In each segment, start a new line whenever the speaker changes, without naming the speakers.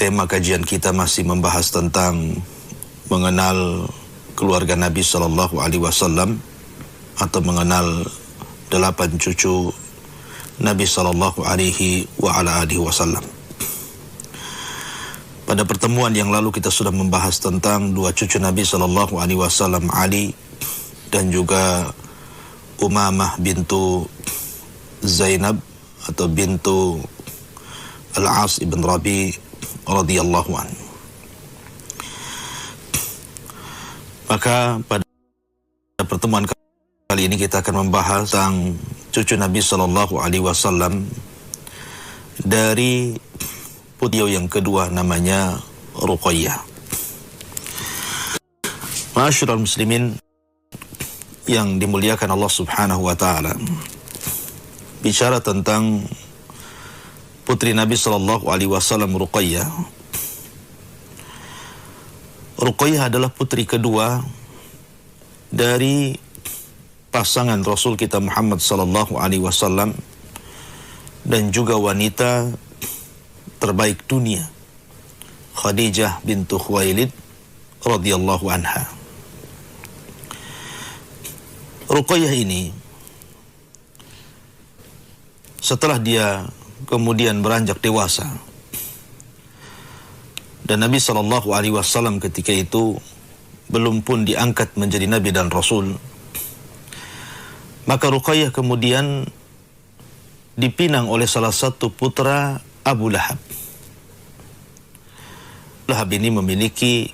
Tema kajian kita masih membahas tentang mengenal keluarga Nabi Sallallahu Alaihi Wasallam atau mengenal 8 cucu Nabi Sallallahu Alaihi Wasallam. Pada pertemuan yang lalu kita sudah membahas tentang 2 cucu Nabi Sallallahu Alaihi Wasallam, Ali dan juga Umamah bintu Zainab atau bintu Al-As ibn Rabi radhiyallahu anhu. Maka pada pertemuan kali ini kita akan membahas tentang cucu Nabi Sallallahu Alaihi Wasallam dari putri yang kedua, namanya Ruqayyah. Ma'asyiral muslimin yang dimuliakan Allah Subhanahu wa taala, bicara tentang putri Nabi Sallallahu Alaihi Wasallam, Ruqayyah. Ruqayyah adalah putri kedua dari pasangan Rasul kita Muhammad Sallallahu Alaihi Wasallam dan juga wanita terbaik dunia, Khadijah bintu Khuwailid radhiyallahu anha. Ruqayyah ini setelah dia kemudian beranjak dewasa, dan Nabi Sallallahu Alaihi Wasallam ketika itu belum pun diangkat menjadi Nabi dan Rasul, maka Ruqayyah kemudian dipinang oleh salah satu putra Abu Lahab. Lahab ini memiliki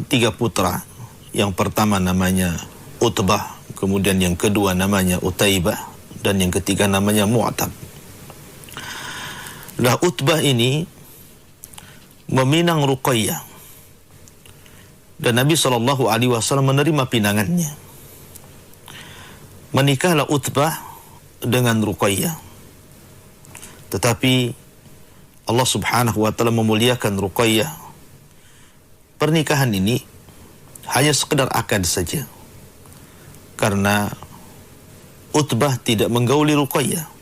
3 putra. Yang pertama namanya Utbah, kemudian yang kedua namanya Utaibah, dan yang ketiga namanya Mu'tab. Nah, Utbah ini meminang Ruqayyah, dan Nabi Sallallahu Alaihi Wasallam menerima pinangannya. Menikahlah Utbah dengan Ruqayyah, tetapi Allah Subhanahu wa taala memuliakan Ruqayyah. Pernikahan ini hanya sekedar akad saja, karena Utbah tidak menggauli Ruqayyah.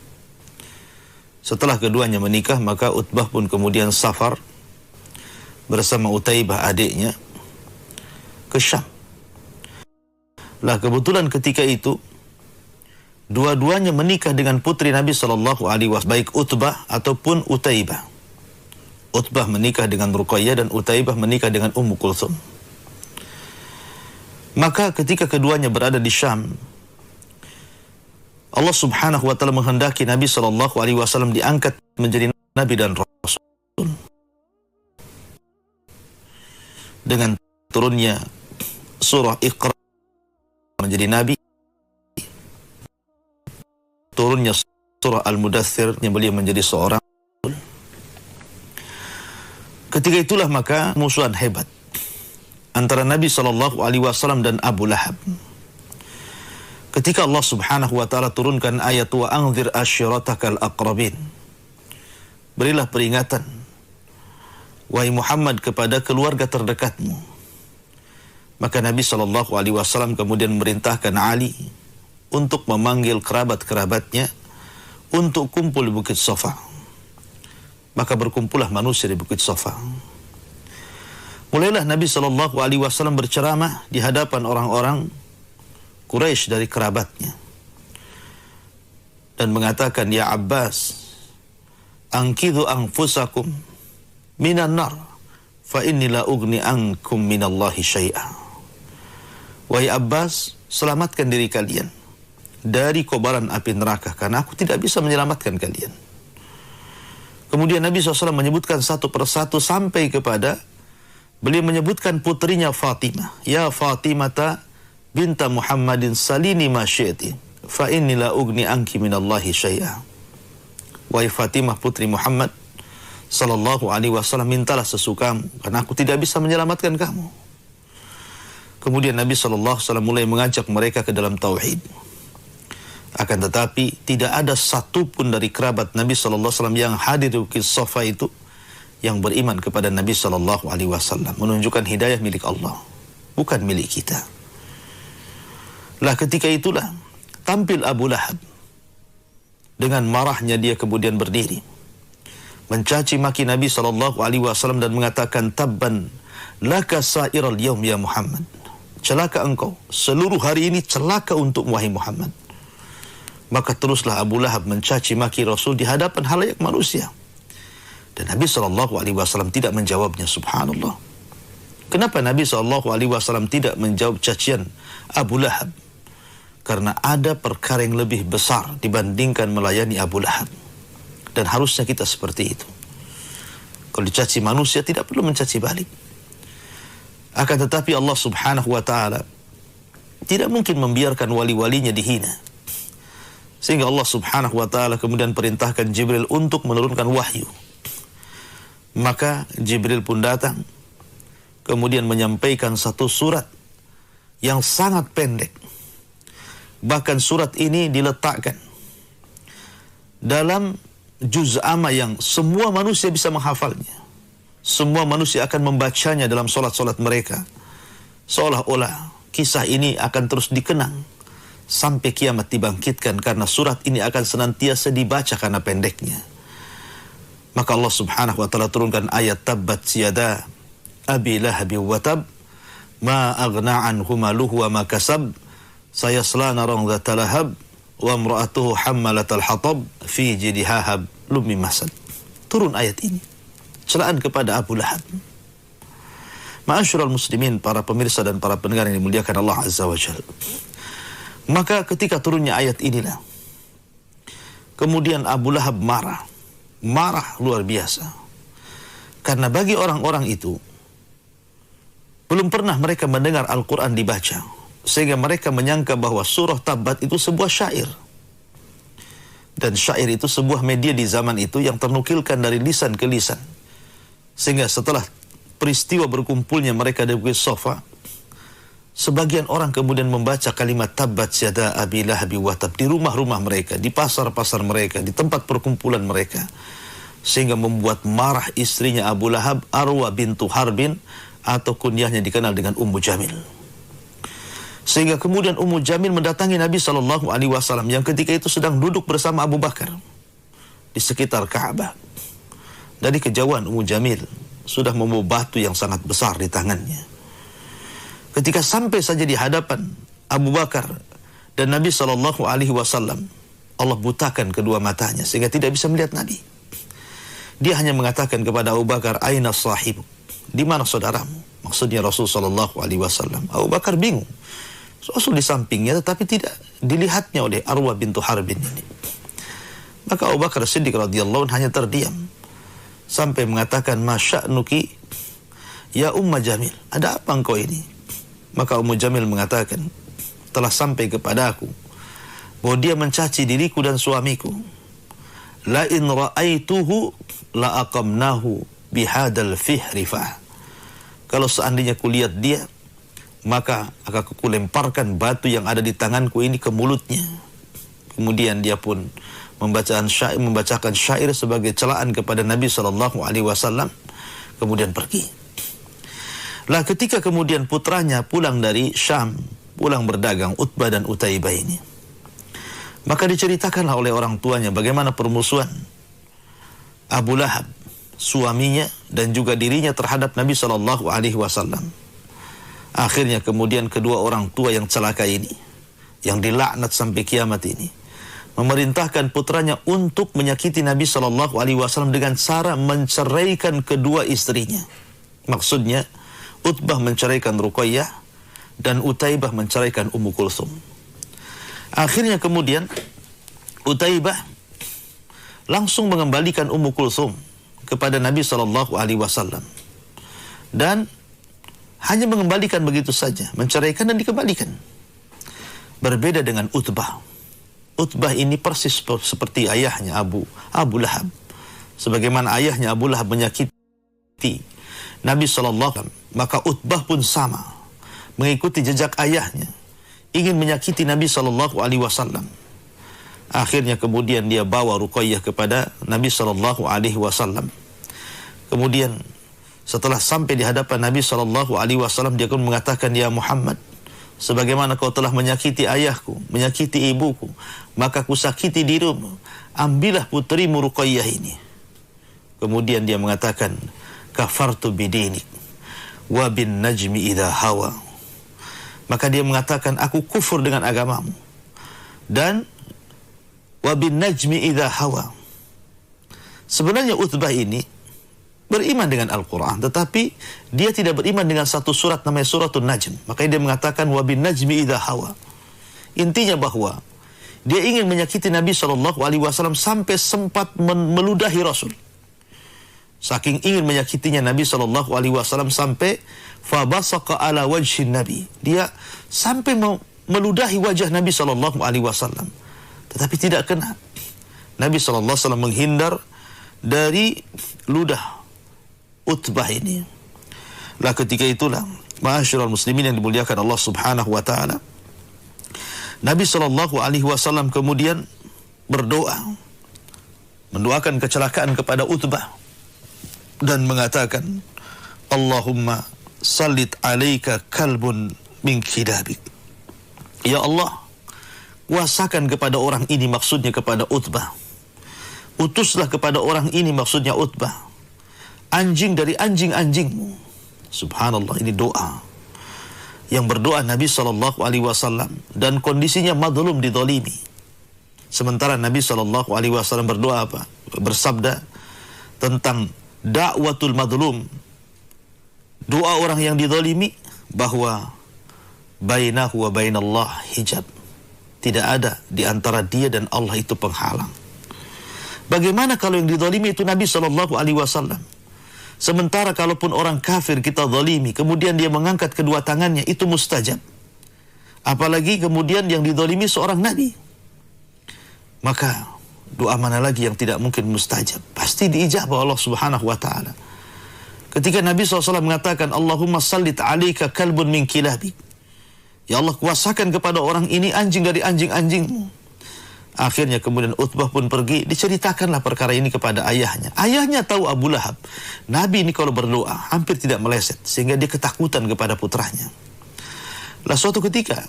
Setelah keduanya menikah, maka Utbah pun kemudian safar bersama Utaibah adiknya ke Syam. Lah, kebetulan ketika itu dua-duanya menikah dengan putri Nabi Sallallahu Alaihi Wasallam, baik Utbah ataupun Utaibah. Utbah menikah dengan Ruqayyah dan Utaibah menikah dengan Ummu Kulthum. Maka ketika keduanya berada di Syam, Allah Subhanahu wa taala menghendaki Nabi Sallallahu Alaihi Wasallam diangkat menjadi Nabi dan Rasul. Dengan turunnya surah Iqra menjadi Nabi, turunnya surah Al-Mudaththir yang beliau menjadi seorang Rasul. Ketika itulah maka musuhan hebat antara Nabi Sallallahu Alaihi Wasallam dan Abu Lahab. Ketika Allah Subhanahu wa taala turunkan ayat wa anzir ashiratakal aqrabin, berilah peringatan wahai Muhammad kepada keluarga terdekatmu, maka Nabi Sallallahu Alaihi Wasallam kemudian memerintahkan Ali untuk memanggil kerabat-kerabatnya untuk kumpul di Bukit Safa. Maka berkumpullah manusia di Bukit Safa. Mulailah Nabi Sallallahu Alaihi Wasallam berceramah di hadapan orang-orang Quraisy dari kerabatnya dan mengatakan, ya Abbas, angkidhu anfusakum minan nar fa inni la ugni ankum minallahi syai'a. Wahai Abbas, selamatkan diri kalian dari kobaran api neraka, karena aku tidak bisa menyelamatkan kalian. Kemudian Nabi SAW menyebutkan satu persatu sampai kepada beliau menyebutkan putrinya Fatimah, ya Fatimata binta Muhammadin salini ma syi'ti fa inni la ugni anki minallahi syai'a. Wahai Fatimah putri Muhammad Sallallahu Alaihi Wasallam, mintalah sesukamu, karena aku tidak bisa menyelamatkan kamu. Kemudian Nabi Sallallahu Alaihi Wasallam mulai mengajak mereka ke dalam tauhid. Akan tetapi tidak ada satupun dari kerabat Nabi Sallallahu Alaihi Wasallam yang hadir di Bukit Safa itu yang beriman kepada Nabi Sallallahu Alaihi Wasallam, menunjukkan hidayah milik Allah, bukan milik kita. Lah, ketika itulah tampil Abu Lahab. Dengan marahnya dia kemudian berdiri mencaci maki Nabi SAW dan mengatakan, tabban laka sa'iral yaum ya Muhammad. Celaka engkau, seluruh hari ini celaka untuk wahai Muhammad. Maka teruslah Abu Lahab mencaci maki Rasul di hadapan halayak manusia. Dan Nabi SAW tidak menjawabnya, subhanallah. Kenapa Nabi SAW tidak menjawab cacian Abu Lahab? Karena ada perkara yang lebih besar dibandingkan melayani Abu Lahab. Dan harusnya kita seperti itu. Kalau dicaci manusia tidak perlu mencaci balik. Akan tetapi Allah Subhanahu wa ta'ala tidak mungkin membiarkan wali-walinya dihina. Sehingga Allah Subhanahu wa ta'ala kemudian perintahkan Jibril untuk menurunkan wahyu. Maka Jibril pun datang, kemudian menyampaikan satu surat yang sangat pendek. Bahkan surat ini diletakkan dalam juz amma yang semua manusia bisa menghafalnya. Semua manusia akan membacanya dalam solat-solat mereka. Seolah-olah kisah ini akan terus dikenang sampai kiamat dibangkitkan, karena surat ini akan senantiasa dibaca karena pendeknya. Maka Allah Subhanahu wa ta'ala turunkan ayat tabbat yada abi lahabi wa tab ma aghna anhu maluhu wa ma kasab sayasla naran dzata lahab wa imra'atuhu hammalatal hatab fi jidha hablum min masad. Turun ayat ini, celaan kepada Abu Lahab. Ma'asyiral muslimin, para pemirsa dan para pendengar yang dimuliakan Allah Azza wa Jalla. Maka ketika turunnya ayat inilah, kemudian Abu Lahab marah luar biasa. Karena bagi orang-orang itu belum pernah mereka mendengar Al-Quran dibaca, sehingga mereka menyangka bahwa surah Tabbat itu sebuah syair. Dan syair itu sebuah media di zaman itu yang ternukilkan dari lisan ke lisan. Sehingga setelah peristiwa berkumpulnya mereka di Bukit Sofa, sebagian orang kemudian membaca kalimat Tabbat yada abi lahabi wa tab di rumah-rumah mereka, di pasar-pasar mereka, di tempat perkumpulan mereka. Sehingga membuat marah istrinya Abu Lahab, Arwa bintu Harbin, atau kunyahnya dikenal dengan Ummu Jamil. Sehingga kemudian Ummu Jamil mendatangi Nabi SAW yang ketika itu sedang duduk bersama Abu Bakar di sekitar Ka'bah. Dari kejauhan Ummu Jamil sudah membawa batu yang sangat besar di tangannya. Ketika sampai saja di hadapan Abu Bakar dan Nabi SAW, Allah butakan kedua matanya sehingga tidak bisa melihat Nabi. Dia hanya mengatakan kepada Abu Bakar, aina sahibu, di mana saudaramu? Maksudnya Rasul SAW. Abu Bakar bingung. Rasul di sampingnya tetapi tidak dilihatnya oleh Arwa bintu Harbin ini. Maka Abu Bakar Siddiq radhiyallahu anhu hanya terdiam sampai mengatakan, masya'nuki ya Umma Jamil, ada apa engkau ini? Maka Ummu Jamil mengatakan, telah sampai kepadaku bahwa dia mencaci diriku dan suamiku. La in ra'aituhu la aqamnahu bihadal fihrifah. Kalau seandainya kulihat dia, maka akan aku lemparkan batu yang ada di tanganku ini ke mulutnya. Kemudian dia pun membacakan syair sebagai celaan kepada Nabi SAW, kemudian pergi. Lah ketika kemudian putranya pulang dari Syam, pulang berdagang, Utbah dan Utaibah ini, maka diceritakanlah oleh orang tuanya bagaimana permusuhan Abu Lahab, suaminya dan juga dirinya terhadap Nabi SAW. Akhirnya kemudian kedua orang tua yang celaka ini, yang dilaknat sampai kiamat ini, memerintahkan putranya untuk menyakiti Nabi SAW dengan cara menceraikan kedua istrinya. Maksudnya Utbah menceraikan Ruqayyah dan Utaibah menceraikan Ummu Kulthum. Akhirnya kemudian Utaibah langsung mengembalikan Ummu Kulthum kepada Nabi SAW dan hanya mengembalikan begitu saja, menceraikan dan dikembalikan. Berbeda dengan Utbah. Utbah ini persis seperti ayahnya Abu Lahab. Sebagaimana ayahnya Abu Lahab menyakiti Nabi SAW, maka Utbah pun sama, mengikuti jejak ayahnya, ingin menyakiti Nabi SAW. Akhirnya kemudian dia bawa Ruqayyah kepada Nabi SAW. Kemudian setelah sampai di hadapan Nabi SAW, dia pun mengatakan, ya Muhammad, sebagaimana kau telah menyakiti ayahku, menyakiti ibuku, maka kusakiti dirimu. Ambillah putrimu Ruqayyah ini. kemudian dia mengatakan, kafartu bidinik wa bin najmi idha hawa. Maka dia mengatakan, aku kufur dengan agamamu. Dan wa bin najmi idha hawa. Sebenarnya Utbah ini beriman dengan Al-Quran, tetapi dia tidak beriman dengan satu surat namanya suratul Najm. Makanya dia mengatakan wa bin najmi idha hawa. Intinya bahwa dia ingin menyakiti Nabi SAW sampai sempat meludahi Rasul. Saking ingin menyakitinya Nabi SAW sampai fabasaqa ala wajhin Nabi. Dia sampai meludahi wajah Nabi SAW. Tetapi tidak kena. Nabi SAW menghindar dari ludah Utbah ini. Lah ketika itulah, ma'asyiral muslimin yang dimuliakan Allah Subhanahu wa taala, Nabi SAW kemudian berdoa, mendoakan kecelakaan kepada Utbah dan mengatakan, Allahumma sallit alaika kalbun min kilabik. Ya Allah, kuasakan kepada orang ini, maksudnya kepada Utbah. Utuslah kepada orang ini, maksudnya Utbah, anjing dari anjing-anjingmu. Subhanallah, ini doa yang berdoa Nabi SAW, dan kondisinya madlum, didolimi. Sementara Nabi SAW berdoa apa? Bersabda tentang da'watul madlum, doa orang yang didolimi, bahwa bainahu wa bainallah hijab. Tidak ada di antara dia dan Allah itu penghalang. Bagaimana kalau yang didolimi itu Nabi SAW? Sementara kalaupun orang kafir kita zalimi, kemudian dia mengangkat kedua tangannya, itu mustajab. Apalagi kemudian yang didolimi seorang Nabi. Maka doa mana lagi yang tidak mungkin mustajab? Pasti diijabah Allah Subhanahu wa ta'ala. Ketika Nabi SAW mengatakan, Allahumma sallit alaika kalbun min kilabik. Ya Allah, kuasakan kepada orang ini anjing dari anjing-anjingmu. Akhirnya kemudian Utbah pun pergi, diceritakanlah perkara ini kepada ayahnya. Ayahnya tahu Abu Lahab. Nabi ini kalau berdoa hampir tidak meleset, sehingga dia ketakutan kepada putranya. Lah suatu ketika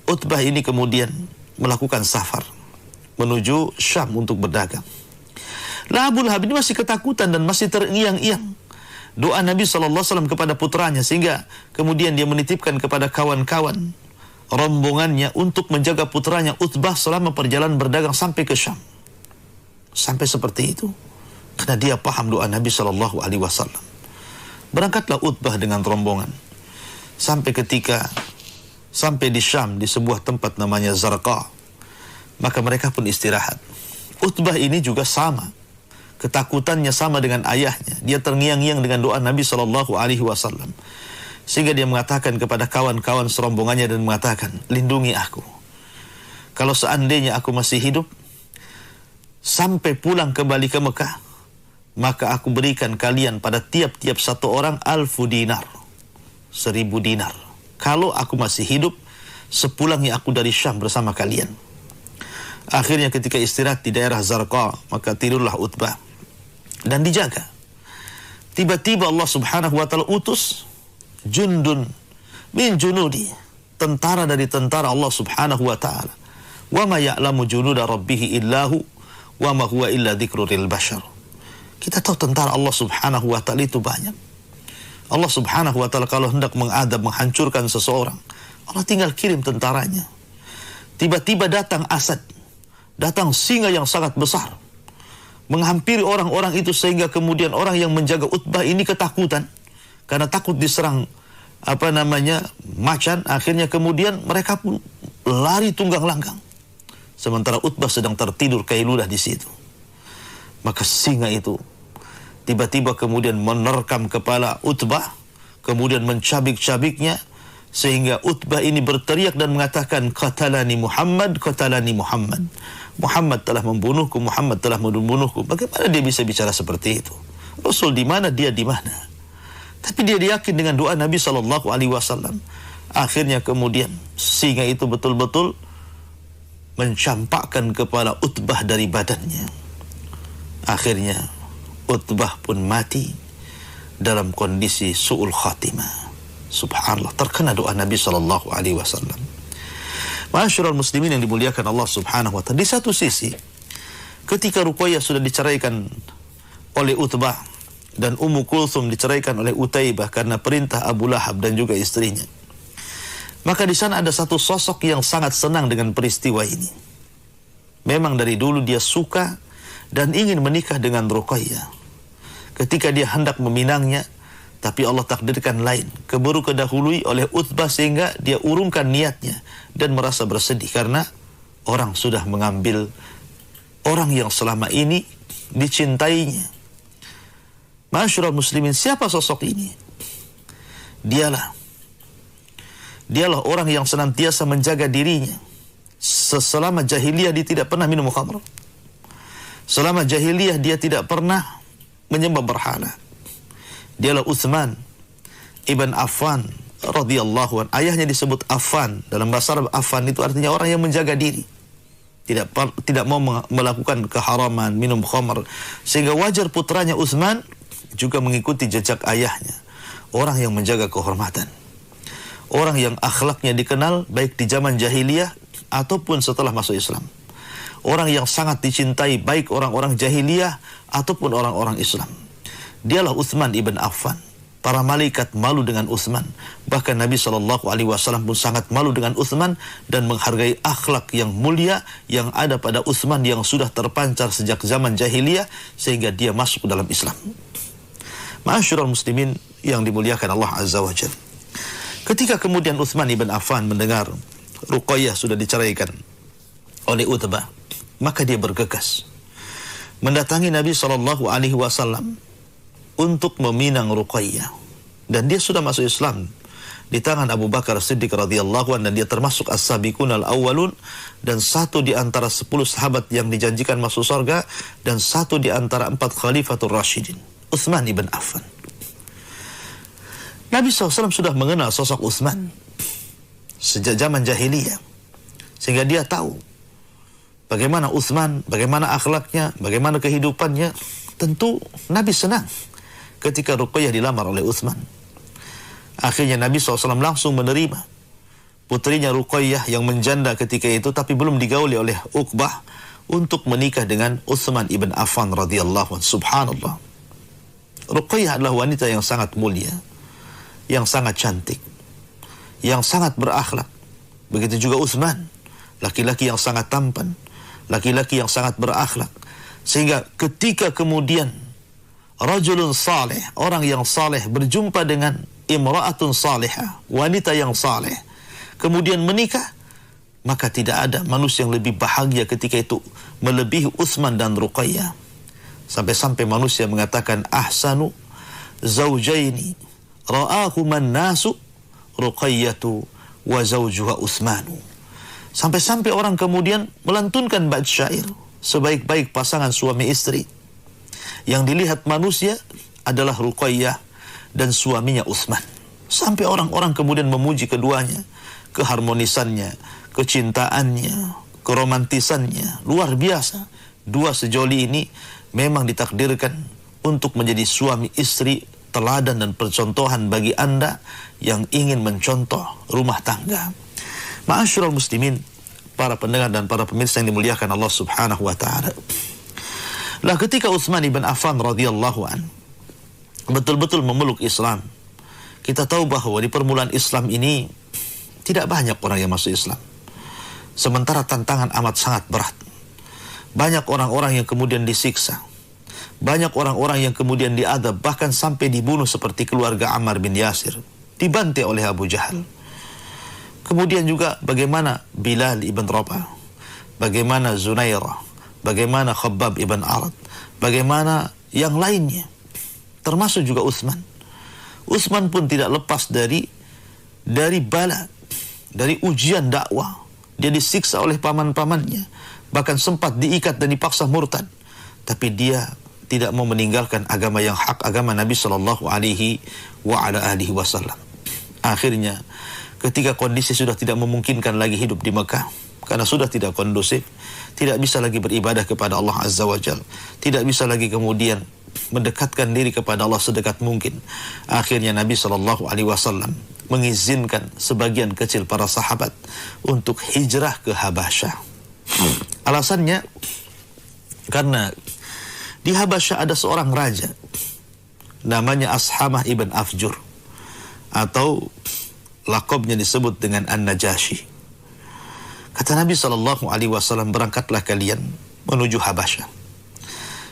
Utbah ini kemudian melakukan safar menuju Syam untuk berdagang. Lah Abu Lahab ini masih ketakutan dan masih terngiang-ngiang doa Nabi SAW kepada putranya, sehingga kemudian dia menitipkan kepada kawan-kawan rombongannya untuk menjaga putranya Utbah selama perjalanan berdagang sampai ke Syam. Sampai seperti itu, karena dia paham doa Nabi SAW. Berangkatlah Utbah dengan rombongan sampai di Syam, di sebuah tempat namanya Zarqa. Maka mereka pun istirahat. Utbah ini juga sama, ketakutannya sama dengan ayahnya. Dia terngiang-ngiang dengan doa Nabi SAW. Sehingga dia mengatakan kepada kawan-kawan serombongannya dan mengatakan, lindungi aku. Kalau seandainya aku masih hidup, sampai pulang kembali ke Mekah, maka aku berikan kalian pada tiap-tiap satu orang 1000 dinar. 1000 dinar. Kalau aku masih hidup, sepulangnya aku dari Syam bersama kalian. Akhirnya ketika istirahat di daerah Zarqa, maka tidurlah Utbah dan dijaga. Tiba-tiba Allah Subhanahu wa ta'ala utus jundun min junudi, tentara dari tentara Allah Subhanahu wa ta'ala. Wa ma ya'lamu junuda rabbih illahu wa ma huwa illa dzikrul lil bashar. Kita tahu tentara Allah Subhanahu wa ta'ala itu banyak. Allah Subhanahu wa ta'ala kalau hendak mengadab, menghancurkan seseorang, Allah tinggal kirim tentaranya. Tiba-tiba datang Asad, datang singa yang sangat besar, menghampiri orang-orang itu, sehingga kemudian orang yang menjaga Utbah ini ketakutan karena takut diserang macan. Akhirnya kemudian mereka pun lari tunggang langgang, sementara Utbah sedang tertidur kailulah di situ. Maka singa itu tiba-tiba kemudian menerkam kepala Utbah, kemudian mencabik-cabiknya, sehingga Utbah ini berteriak dan mengatakan, qatalani Muhammad, qatalani Muhammad. Muhammad telah membunuhku, Muhammad telah membunuhku. Bagaimana dia bisa bicara seperti itu? Rasul di mana, dia di mana? Tapi dia yakin dengan doa Nabi SAW. Akhirnya kemudian singa itu betul-betul mencampakkan kepala Utbah dari badannya. Akhirnya Utbah pun mati dalam kondisi su'ul khatimah. Subhanallah, terkena doa Nabi SAW. Ma'asyiral muslimin yang dimuliakan Allah Subhanahu wa ta'ala. Di satu sisi, ketika Ruqayyah sudah diceraikan oleh Utbah, dan Ummu Kulthum diceraikan oleh Utaibah karena perintah Abu Lahab dan juga istrinya. Maka di sana ada satu sosok yang sangat senang dengan peristiwa ini. Memang dari dulu dia suka dan ingin menikah dengan Ruqayyah. Ketika dia hendak meminangnya, tapi Allah takdirkan lain, keburu kedahului oleh Utbah sehingga dia urungkan niatnya dan merasa bersedih karena orang sudah mengambil orang yang selama ini dicintainya. Ma'asyiral muslimin, siapa sosok ini? Dialah orang yang senantiasa menjaga dirinya. Selama jahiliyah dia tidak pernah minum khamr. Selama jahiliyah dia tidak pernah menyembah berhala. Dialah Utsman ibn Affan radhiyallahu an. Ayahnya disebut Affan. Dalam bahasa Arab, Affan itu artinya orang yang menjaga diri. Tidak mau melakukan keharaman, minum khamr. Sehingga wajar putranya Utsman juga mengikuti jejak ayahnya. Orang yang menjaga kehormatan. Orang yang akhlaknya dikenal baik di zaman jahiliyah ataupun setelah masuk Islam. Orang yang sangat dicintai baik orang-orang jahiliyah ataupun orang-orang Islam. Dialah Utsman ibn Affan. Para malaikat malu dengan Utsman. Bahkan Nabi SAW pun sangat malu dengan Utsman dan menghargai akhlak yang mulia yang ada pada Utsman yang sudah terpancar sejak zaman jahiliyah sehingga dia masuk dalam Islam. Ma'asyiral muslimin yang dimuliakan Allah Azza wa Jalla. Ketika kemudian Utsman ibn Affan mendengar Ruqayyah sudah diceraikan oleh Utbah, maka dia bergegas mendatangi Nabi SAW untuk meminang Ruqayyah. Dan dia sudah masuk Islam di tangan Abu Bakar Siddiq radhiyallahu anhu, dan dia termasuk as-sabiqun al-awwalun, dan satu di antara 10 sahabat yang dijanjikan masuk surga, dan satu di antara 4 khalifatul rasyidin, Utsman ibn Affan. Nabi SAW sudah mengenal sosok Utsman sejak zaman jahiliyah, sehingga dia tahu bagaimana Utsman, bagaimana akhlaknya, bagaimana kehidupannya. Tentu Nabi senang ketika Ruqayyah dilamar oleh Utsman. Akhirnya Nabi SAW langsung menerima putrinya Ruqayyah yang menjanda ketika itu, tapi belum digauli oleh Uqbah, untuk menikah dengan Utsman ibn Affan radhiyallahu anhu. Subhanallah. Ruqayyah adalah wanita yang sangat mulia, yang sangat cantik, yang sangat berakhlak. Begitu juga Utsman, laki-laki yang sangat tampan, laki-laki yang sangat berakhlak. Sehingga ketika kemudian rajulun saleh, orang yang saleh, berjumpa dengan imra'atun salihah, wanita yang saleh, kemudian menikah, maka tidak ada manusia yang lebih bahagia ketika itu melebihi Utsman dan Ruqayyah. Sampai-sampai manusia mengatakan, ahsanu zawjaini ra'ahuman nasu Ruqayyatu wa zawjuha Utsmanu. Sampai-sampai orang kemudian melantunkan bait syair, sebaik-baik pasangan suami istri yang dilihat manusia adalah Ruqayyah dan suaminya Utsman. Sampai orang-orang kemudian memuji keduanya, keharmonisannya, kecintaannya, keromantisannya, luar biasa. Dua sejoli ini memang ditakdirkan untuk menjadi suami istri teladan dan percontohan bagi Anda yang ingin mencontoh rumah tangga. Ma'asyiral muslimin, para pendengar dan para pemirsa yang dimuliakan Allah Subhanahu wa taala. Lah ketika Utsman ibn Affan radhiyallahu an betul-betul memeluk Islam, kita tahu bahwa di permulaan Islam ini tidak banyak orang yang masuk Islam. Sementara tantangan amat sangat berat. Banyak orang-orang yang kemudian disiksa. Banyak orang-orang yang kemudian diadab, bahkan sampai dibunuh seperti keluarga Ammar bin Yasir. Dibantai oleh Abu Jahal. Kemudian juga bagaimana Bilal ibn Rabah, bagaimana Zunairah, bagaimana Khabbab ibn Arad, bagaimana yang lainnya. Termasuk juga Utsman. Utsman pun tidak lepas dari bala, dari ujian dakwah. Dia disiksa oleh paman-pamannya, bahkan sempat diikat dan dipaksa murtad. Tapi dia tidak mau meninggalkan agama yang hak, agama Nabi Shallallahu Alaihi Wasallam. Akhirnya, ketika kondisi sudah tidak memungkinkan lagi hidup di Mekah, karena sudah tidak kondusif, tidak bisa lagi beribadah kepada Allah Azza wa Jalla, tidak bisa lagi kemudian mendekatkan diri kepada Allah sedekat mungkin. Akhirnya Nabi Shallallahu Alaihi Wasallam mengizinkan sebagian kecil para sahabat untuk hijrah ke Habasyah. Alasannya karena Di Habasyah ada seorang raja, namanya Ashamah ibn Afjur, atau lakobnya disebut dengan An-Najashi. Kata Nabi SAW, berangkatlah kalian menuju Habasyah.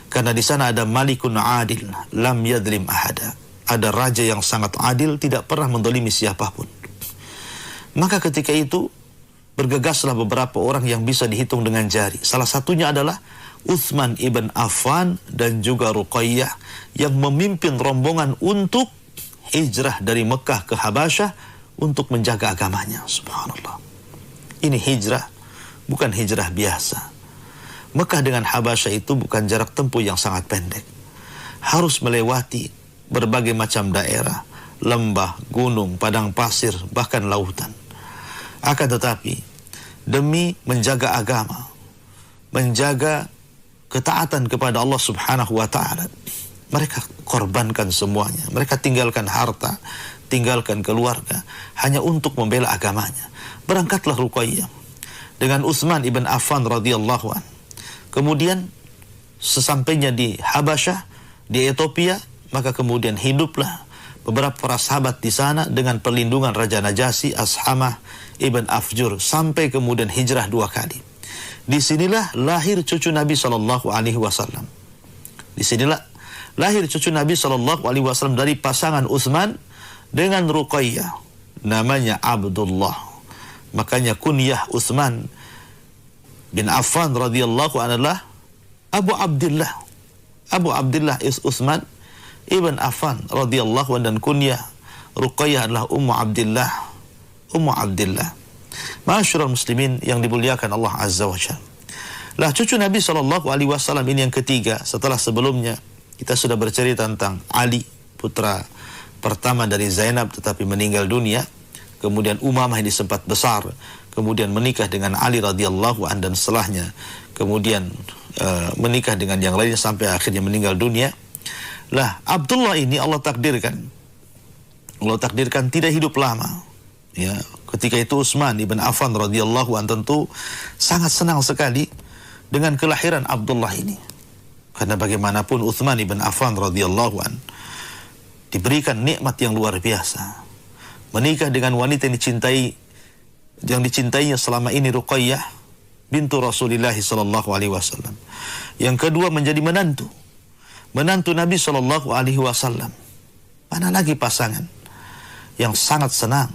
Karena di sana ada malikun adil, lam yadlim ahada. Ada raja yang sangat adil, tidak pernah mendolimi siapapun. Maka ketika itu, bergegaslah beberapa orang yang bisa dihitung dengan jari. Salah satunya adalah Uthman ibn Affan dan juga Ruqayyah yang memimpin rombongan untuk hijrah dari Mekah ke Habasyah untuk menjaga agamanya. Subhanallah. Ini hijrah, bukan hijrah biasa. Mekah dengan Habasyah itu bukan jarak tempuh yang sangat pendek. Harus melewati berbagai macam daerah, lembah, gunung, padang pasir, bahkan lautan. Akan tetapi, demi menjaga agama, menjaga ketaatan kepada Allah Subhanahu wa ta'ala, mereka korbankan semuanya. Mereka tinggalkan harta, tinggalkan keluarga, hanya untuk membela agamanya. Berangkatlah Ruqayyah dengan Utsman ibn Affan radhiyallahu an. Kemudian sesampainya di Habasyah, di Ethiopia, maka kemudian hiduplah beberapa para sahabat di sana dengan perlindungan Raja Najasyi, Ashamah ibn Afjur, sampai kemudian hijrah 2 kali. Disinilah lahir cucu Nabi SAW. Disinilah lahir cucu Nabi SAW dari pasangan Utsman dengan Ruqayyah. Namanya Abdullah. Makanya kunyah Utsman bin Affan radhiyallahu anhu adalah Abu Abdullah. Abu Abdullah is Utsman ibn Affan radhiyallahu anhu, dan kunyah Ruqayyah adalah Ummu Abdullah. Ummu Abdullah. Ma'asyiral muslimin yang dimuliakan Allah Azza wa Jalla. Lah cucu Nabi SAW ini yang ketiga. Setelah sebelumnya kita sudah bercerita tentang Ali, putra pertama dari Zainab tetapi meninggal dunia. Kemudian Umamah ini sempat besar, kemudian menikah dengan Ali radhiyallahu an, dan setelahnya kemudian menikah dengan yang lainnya sampai akhirnya meninggal dunia. Lah Abdullah ini Allah takdirkan tidak hidup lama. Ya, ketika itu Utsman ibn Affan radhiyallahu an tentu sangat senang sekali dengan kelahiran Abdullah ini. Karena bagaimanapun Utsman ibn Affan radhiyallahu an diberikan nikmat yang luar biasa. Menikah dengan wanita yang dicintainya selama ini, Ruqayyah bintu Rasulullah sallallahu alaihi wasallam. Yang kedua menjadi menantu Nabi sallallahu alaihi wasallam. Mana lagi pasangan yang sangat senang,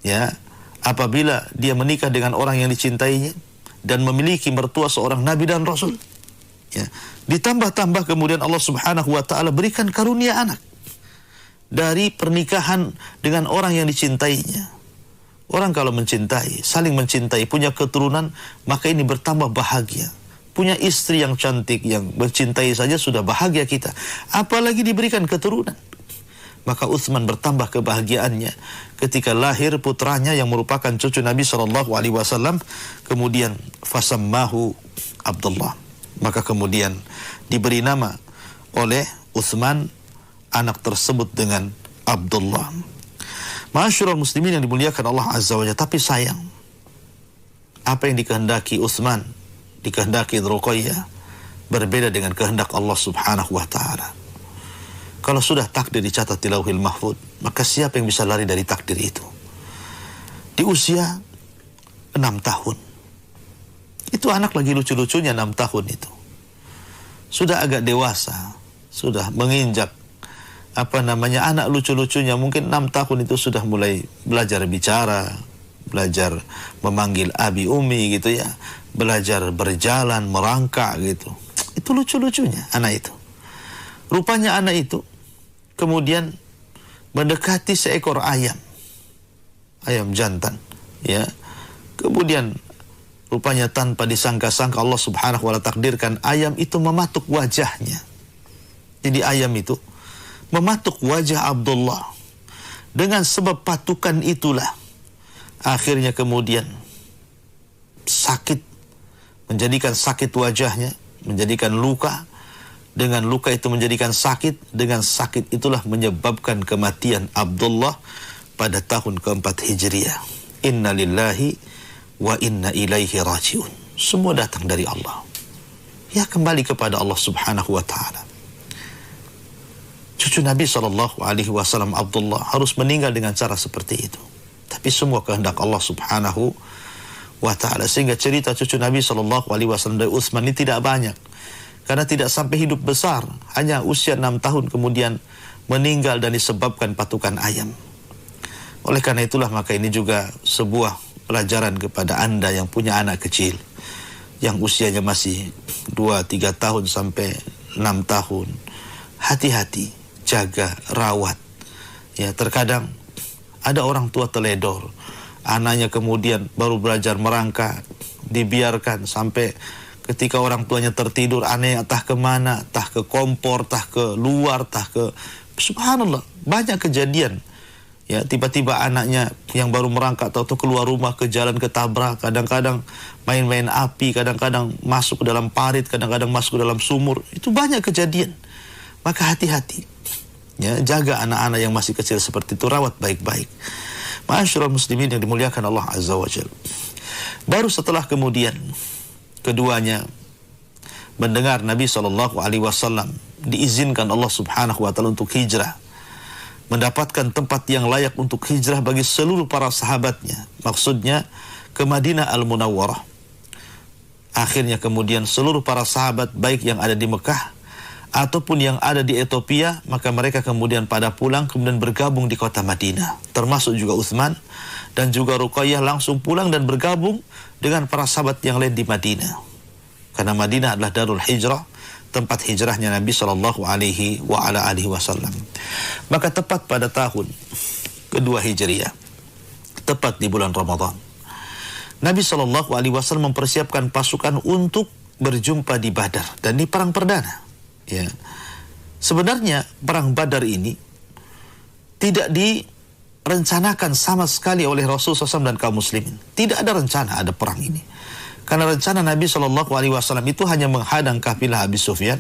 ya, apabila dia menikah dengan orang yang dicintainya dan memiliki mertua seorang nabi dan rasul. Ya, ditambah-tambah kemudian Allah Subhanahu wa taala berikan karunia anak dari pernikahan dengan orang yang dicintainya. Orang kalau mencintai, saling mencintai, punya keturunan, maka ini bertambah bahagia. Punya istri yang cantik, yang mencintai saja sudah bahagia kita, apalagi diberikan keturunan. Maka Utsman bertambah kebahagiaannya ketika lahir putranya yang merupakan cucu Nabi SAW. Kemudian fasammahu Abdullah. Maka kemudian diberi nama oleh Utsman anak tersebut dengan Abdullah. Ma'asyiral muslimin yang dimuliakan Allah Azza wa Jalla. Tapi sayang, apa yang dikehendaki Utsman, dikehendaki Ruqayyah, berbeda dengan kehendak Allah Subhanahu wa ta'ala. Kalau sudah takdir dicatat di Lauhil Mahfuz, maka siapa yang bisa lari dari takdir itu? Di usia 6 tahun. Itu anak lagi lucu-lucunya 6 tahun itu. Sudah agak dewasa, sudah menginjak anak lucu-lucunya, mungkin 6 tahun itu sudah mulai belajar bicara, belajar memanggil abi umi gitu ya, belajar berjalan, merangkak gitu. Itu lucu-lucunya anak itu. Rupanya anak itu kemudian mendekati seekor ayam jantan, ya. Kemudian rupanya tanpa disangka-sangka Allah Subhanahu wa ta'ala takdirkan ayam itu mematuk wajahnya. Jadi ayam itu mematuk wajah Abdullah. Dengan sebab patukan itulah akhirnya kemudian sakit, menjadikan sakit wajahnya, menjadikan luka. Dengan luka itu menjadikan sakit, dengan sakit itulah menyebabkan kematian Abdullah pada tahun keempat Hijriah. Inna lillahi wa inna ilaihi raji'un. Semua datang dari Allah. ya kembali kepada Allah Subhanahu wa taala. Cucu Nabi SAW Abdullah harus meninggal dengan cara seperti itu. Tapi semua kehendak Allah Subhanahu wa taala, sehingga cerita cucu Nabi SAW dari Utsman ini tidak banyak, karena tidak sampai hidup besar, hanya usia 6 tahun kemudian meninggal dan disebabkan patukan ayam. Oleh karena itulah maka ini juga sebuah pelajaran kepada Anda yang punya anak kecil yang usianya masih 2-3 tahun sampai 6 tahun. Hati-hati, jaga, rawat. Ya, terkadang ada orang tua teledor, anaknya kemudian baru belajar merangkak, dibiarkan sampai ketika orang tuanya tertidur, anaknya entah kemana, entah ke kompor, entah ke luar, entah ke... Subhanallah, banyak kejadian. Ya, tiba-tiba anaknya yang baru merangkak atau keluar rumah ke jalan ketabrak, kadang-kadang main-main api, kadang-kadang masuk ke dalam parit, kadang-kadang masuk ke dalam sumur. Itu banyak kejadian. Maka hati-hati. Ya, jaga anak-anak yang masih kecil seperti itu, rawat baik-baik. Ma'asyiral muslimin yang dimuliakan Allah Azza wa Jalla. Baru setelah kemudian keduanya mendengar Nabi SAW diizinkan Allah Subhanahu wa taala untuk hijrah, mendapatkan tempat yang layak untuk hijrah bagi seluruh para sahabatnya, maksudnya ke Madinah Al-Munawwarah. Akhirnya kemudian seluruh para sahabat baik yang ada di Mekah ataupun yang ada di Ethiopia, maka mereka kemudian pada pulang kemudian bergabung di kota Madinah, termasuk juga Utsman dan juga Ruqayyah langsung pulang dan bergabung dengan para sahabat yang lain di Madinah, karena Madinah adalah darul hijrah, tempat hijrahnya Nabi SAW. Maka tepat pada tahun kedua Hijriah, tepat di bulan Ramadan, Nabi SAW mempersiapkan pasukan untuk berjumpa di Badar dan di perang perdana. Ya, sebenarnya perang Badar ini tidak direncanakan sama sekali oleh Rasulullah SAW dan kaum muslimin. Tidak ada rencana ada perang ini. Karena rencana Nabi SAW itu hanya menghadang kafilah Abi Sufyan,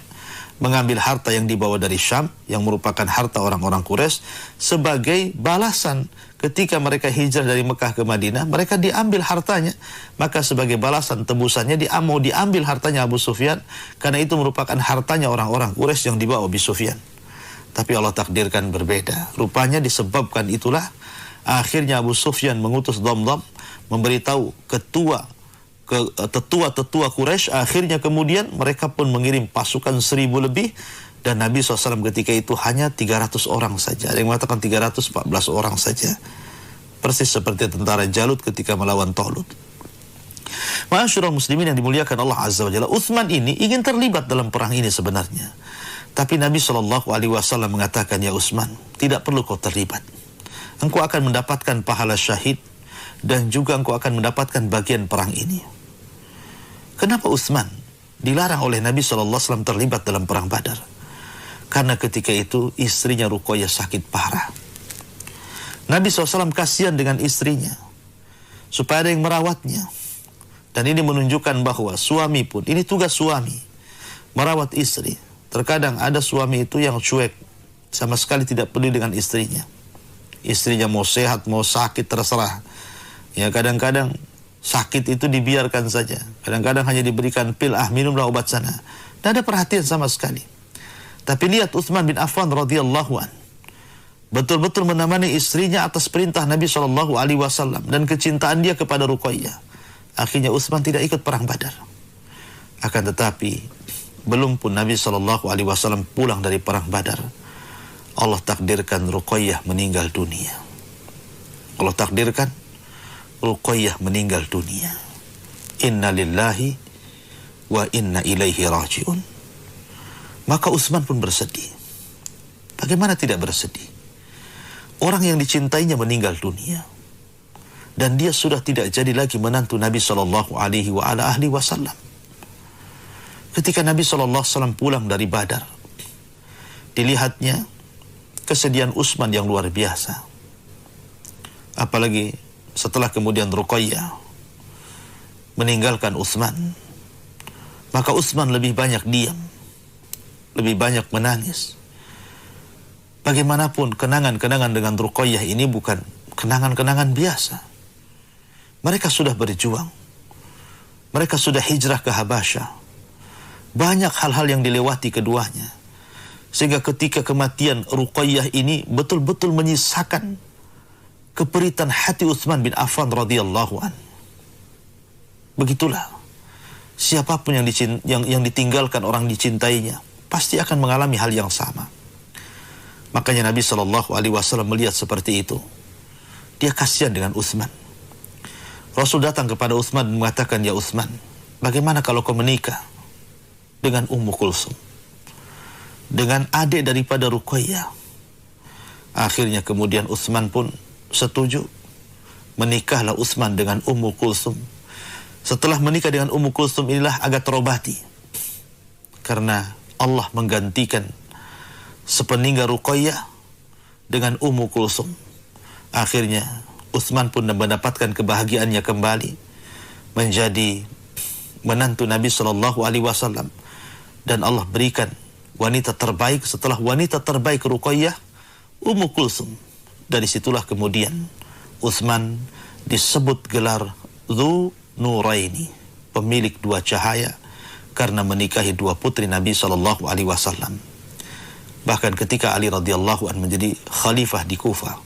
mengambil harta yang dibawa dari Syam, yang merupakan harta orang-orang Quraisy, sebagai balasan ketika mereka hijrah dari Mekah ke Madinah, mereka diambil hartanya, maka sebagai balasan tebusannya mau diambil hartanya Abu Sufyan, karena itu merupakan hartanya orang-orang Quraisy yang dibawa Abu Sufyan. Tapi Allah takdirkan berbeda. Rupanya disebabkan itulah akhirnya Abu Sufyan mengutus Dhamdham memberitahu tetua Quraisy, akhirnya kemudian mereka pun mengirim pasukan 1000 lebih, dan Nabi SAW ketika itu hanya 300 orang saja. Ada yang mengatakan 314 orang saja. Persis seperti tentara Jalut ketika melawan Talut. Ma'asyiral muslimin yang dimuliakan Allah Azza wa Jalla, Utsman ini ingin terlibat dalam perang ini sebenarnya. Tapi Nabi SAW mengatakan, ya Utsman, tidak perlu kau terlibat. Engkau akan mendapatkan pahala syahid dan juga engkau akan mendapatkan bagian perang ini. Kenapa Utsman dilarang oleh Nabi SAW terlibat dalam perang Badar? Karena ketika itu istrinya Ruqayyah sakit parah. Nabi SAW kasihan dengan istrinya, supaya ada yang merawatnya. Dan ini menunjukkan bahwa suami pun, ini tugas suami, merawat istri. Terkadang ada suami itu yang cuek, sama sekali tidak peduli dengan istrinya. Istrinya mau sehat, mau sakit, terserah. Ya, kadang-kadang sakit itu dibiarkan saja. Kadang-kadang hanya diberikan pil, minumlah obat sana. Tidak ada perhatian sama sekali. Tapi lihat Utsman bin Affan radhiyallahu an, betul-betul menemani istrinya atas perintah Nabi SAW dan kecintaan dia kepada Ruqayyah. Akhirnya Utsman tidak ikut perang Badar. Akan tetapi belum pun Nabi SAW pulang dari perang Badar, Allah takdirkan Ruqayyah meninggal dunia. Allah takdirkan Ruqayyah meninggal dunia. Inna lillahi wa inna ilaihi raji'un. Maka Utsman pun bersedih. Bagaimana tidak bersedih? Orang yang dicintainya meninggal dunia, dan dia sudah tidak jadi lagi menantu Nabi SAW. Ketika Nabi SAW pulang dari Badar, dilihatnya kesedihan Utsman yang luar biasa. Apalagi setelah kemudian Ruqayyah meninggalkan Utsman, maka Utsman lebih banyak diam, lebih banyak menangis. Bagaimanapun kenangan-kenangan dengan Ruqayyah ini bukan kenangan-kenangan biasa. Mereka sudah berjuang. Mereka sudah hijrah ke Habasyah. Banyak hal-hal yang dilewati keduanya. Sehingga ketika kematian Ruqayyah ini betul-betul menyisakan keperitan hati Utsman bin Affan radhiyallahu an. Begitulah. Siapapun yang ditinggalkan orang dicintainya pasti akan mengalami hal yang sama. Makanya Nabi SAW melihat seperti itu. Dia kasihan dengan Utsman. Rasul datang kepada Utsman dan mengatakan, "Ya Utsman, bagaimana kalau kau menikah dengan Ummu Kulsum, dengan adik daripada Ruqayyah?" Akhirnya kemudian Utsman pun setuju. Menikahlah Utsman dengan Ummu Kulsum. Setelah menikah dengan Ummu Kulsum inilah agak terobati. Karena Allah menggantikan sepeninggal Ruqayyah dengan Ummu Kulsum. Akhirnya Utsman pun mendapatkan kebahagiaannya kembali menjadi menantu Nabi SAW, dan Allah berikan wanita terbaik setelah wanita terbaik Ruqayyah, Ummu Kulsum. Dari situlah kemudian Utsman disebut gelar Dzu Nuraini, pemilik dua cahaya, karena menikahi dua putri Nabi SAW. Bahkan ketika Ali radhiyallahu anhu menjadi khalifah di Kufah,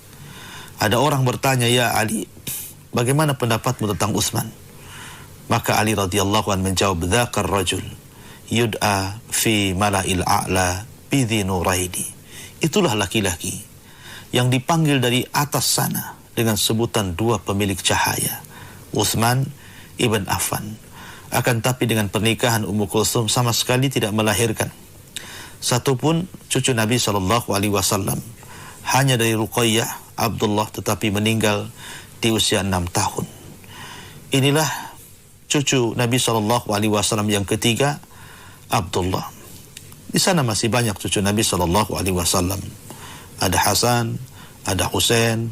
ada orang bertanya, "Ya Ali, bagaimana pendapatmu tentang Utsman?" Maka Ali radhiyallahu anhu menjawab, "Dzakar rajul yud'a fi mala'il a'la bidhi nuraini." Itulah laki-laki yang dipanggil dari atas sana dengan sebutan dua pemilik cahaya, Utsman ibn Affan. Akan tapi dengan pernikahan Ummu Kulsum sama sekali tidak melahirkan satupun cucu Nabi SAW. Hanya dari Ruqayyah, Abdullah, tetapi meninggal di usia 6 tahun. Inilah cucu Nabi SAW yang ketiga, Abdullah. Di sana masih banyak cucu Nabi SAW. Ada Hasan, ada Husain,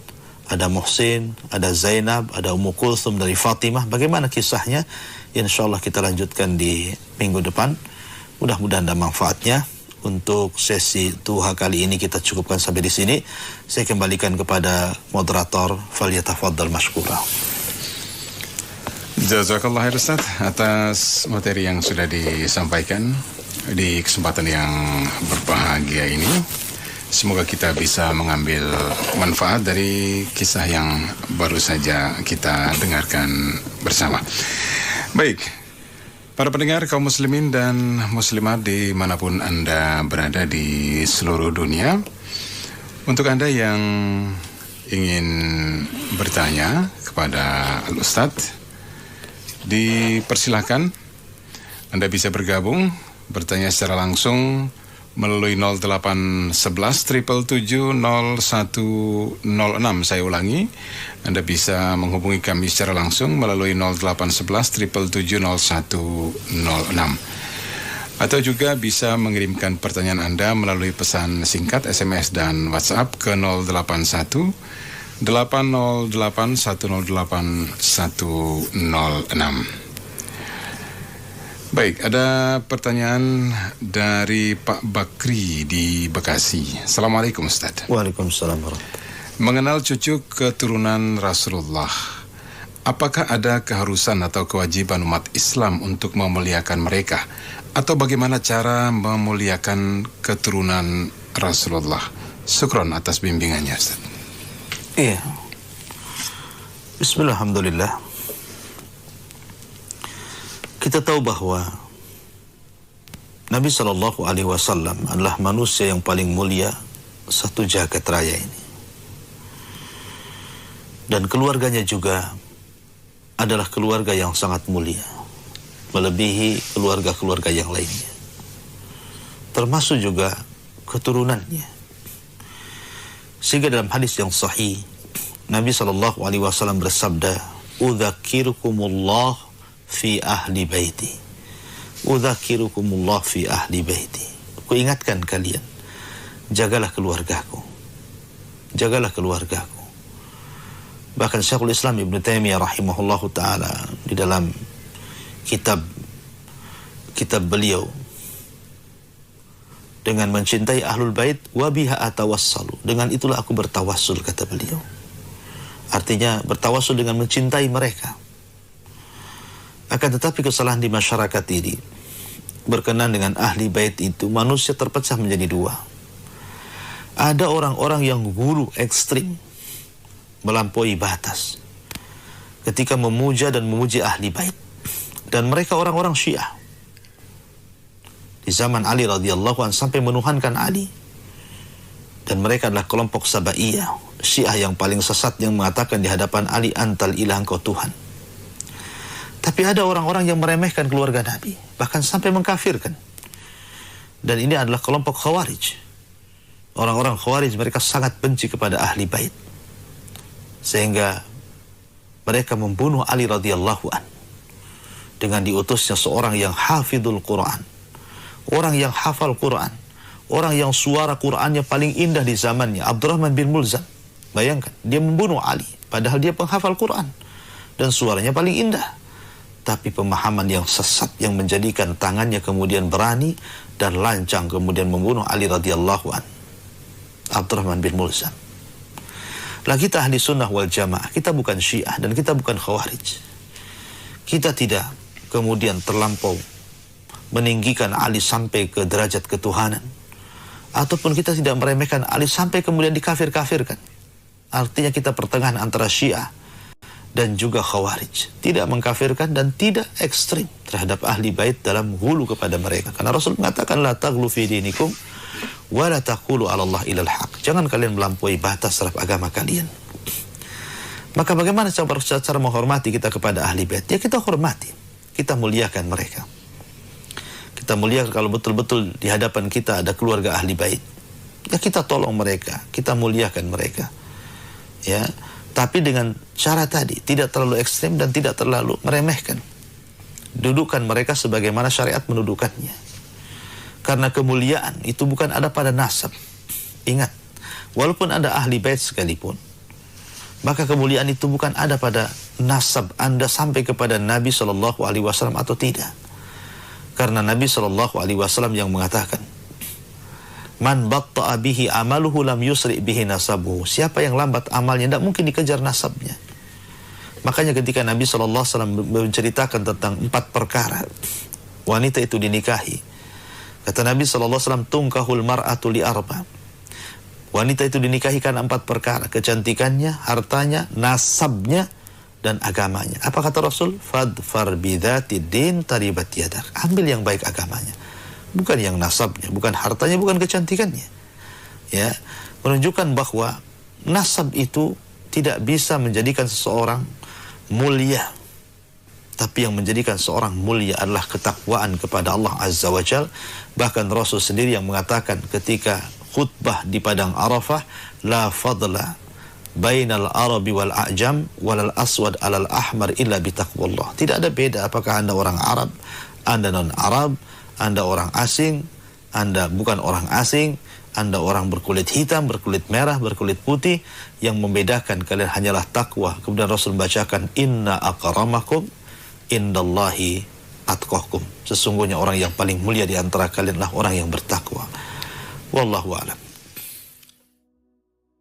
ada Muhsin, ada Zainab, ada Ummu Kulsum dari Fatimah. Bagaimana kisahnya? Insyaallah kita lanjutkan di minggu depan. Mudah-mudahan ada manfaatnya. Untuk sesi Duha kali ini kita cukupkan sampai di sini. Saya kembalikan kepada moderator, falyatafaddal mashkura.
Jazakallah khair Ustaz atas materi yang sudah disampaikan di kesempatan yang berbahagia ini. Semoga kita bisa mengambil manfaat dari kisah yang baru saja kita dengarkan bersama. Baik, para pendengar kaum muslimin dan muslimat dimanapun Anda berada di seluruh dunia, untuk Anda yang ingin bertanya kepada Al-Ustadz, dipersilahkan Anda bisa bergabung, bertanya secara langsung melalui 0811 777 0106. Saya ulangi, Anda bisa menghubungi kami secara langsung melalui 0811 777 0106. Atau juga bisa mengirimkan pertanyaan Anda melalui pesan singkat, SMS dan WhatsApp ke 081 808 108 106. Baik, ada pertanyaan dari Pak Bakri di Bekasi. Assalamualaikum Ustaz.
Waalaikumsalam warahmatullahi.
Mengenal cucu keturunan Rasulullah, apakah ada keharusan atau kewajiban umat Islam untuk memuliakan mereka? Atau bagaimana cara memuliakan keturunan Rasulullah? Syukron atas bimbingannya Ustaz.
Iya. Bismillah, alhamdulillah. Kita tahu bahwa Nabi SAW adalah manusia yang paling mulia satu jagat raya ini. Dan keluarganya juga adalah keluarga yang sangat mulia, melebihi keluarga-keluarga yang lainnya. Termasuk juga keturunannya. Sehingga dalam hadis yang sahih, Nabi SAW bersabda, "Udzakirukumullah fi ahli baiti. Udzakirukumullah fi ahli baiti." Aku ingatkan kalian, jagalah keluargaku. Jagalah keluargaku. Bahkan Syekhul Islam Ibn Taimiyah rahimahullahu ta'ala di dalam kitab beliau, dengan mencintai ahlul bait wa biha atawassalu, dengan itulah aku bertawassul, kata beliau. Artinya bertawassul dengan mencintai mereka. Akan tetapi kesalahan di masyarakat ini berkenan dengan ahli bait itu, manusia terpecah menjadi dua. Ada orang-orang yang gulu ekstrim, melampaui batas ketika memuja dan memuji ahli bait. Dan mereka orang-orang Syiah. Di zaman Ali radhiyallahu anhu sampai menuhankan Ali. Dan mereka adalah kelompok Sabaiyah, Syiah yang paling sesat, yang mengatakan di hadapan Ali, antal ilah, engkau Tuhan. Tapi ada orang-orang yang meremehkan keluarga Nabi, bahkan sampai mengkafirkan. Dan ini adalah kelompok Khawarij. Orang-orang Khawarij, mereka sangat benci kepada ahli bait, sehingga mereka membunuh Ali radhiyallahu an dengan diutusnya seorang yang hafidul Quran, orang yang hafal Quran, orang yang suara Qurannya paling indah di zamannya, Abdurrahman bin Mulzam. Bayangkan, dia membunuh Ali, padahal dia penghafal Quran dan suaranya paling indah. Tapi pemahaman yang sesat yang menjadikan tangannya kemudian berani dan lancang kemudian membunuh Ali radhiyallahu an, Abdurrahman bin Mulzam. Lah kita ahli sunnah wal jamaah, kita bukan Syiah dan kita bukan Khawarij. Kita tidak kemudian terlampau meninggikan Ali sampai ke derajat ketuhanan, ataupun kita tidak meremehkan Ali sampai kemudian dikafir-kafirkan. Artinya kita pertengahan antara Syiah dan juga Khawarij, tidak mengkafirkan dan tidak ekstrim terhadap ahli bait dalam hulu kepada mereka. Karena Rasul mengatakan, la taghlu fi dinikum wa la taqulu 'ala Allah ilal haq. Jangan kalian melampaui batas terhadap agama kalian. Maka bagaimana cara menghormati kita kepada ahli bait? Ya kita hormati, kita muliakan mereka. Kita muliakan kalau betul-betul di hadapan kita ada keluarga ahli bait. Ya kita tolong mereka, kita muliakan mereka. Ya, tapi dengan cara tadi, tidak terlalu ekstrem dan tidak terlalu meremehkan. Dudukan mereka sebagaimana syariat mendudukannya. Karena kemuliaan itu bukan ada pada nasab. Ingat, walaupun ada ahli bait sekalipun, maka kemuliaan itu bukan ada pada nasab Anda sampai kepada Nabi SAW atau tidak. Karena Nabi SAW yang mengatakan, man batta'a bihi amaluhu lam yusri bihi nasabuhu. Siapa yang lambat amalnya, tidak mungkin dikejar nasabnya. Makanya ketika Nabi SAW menceritakan tentang 4 perkara wanita itu dinikahi, kata Nabi SAW, tungkahul mar'atu li arba. Wanita itu dinikahi karena 4 perkara: kecantikannya, hartanya, nasabnya, dan agamanya. Apa kata Rasul? Fadfar bidzati din taribat yadak. Ambil yang baik agamanya, bukan yang nasabnya, bukan hartanya, bukan kecantikannya. Ya, menunjukkan bahwa nasab itu tidak bisa menjadikan seseorang mulia. Tapi yang menjadikan seorang mulia adalah ketakwaan kepada Allah Azza wa Jal. Bahkan Rasul sendiri yang mengatakan ketika khutbah di Padang Arafah, la fadla bainal arabi wal a'jam walal aswad alal ahmar illa bitaqwallah. Tidak ada beda apakah Anda orang Arab, Anda non-Arab, Anda orang asing, Anda bukan orang asing, Anda orang berkulit hitam, berkulit merah, berkulit putih. Yang membedakan kalian hanyalah takwa. Kemudian Rasul membacakan, inna akramakum indallahi atqakum. Sesungguhnya orang yang paling mulia di antara kalian adalah orang yang bertakwa. Wallahu a'lam.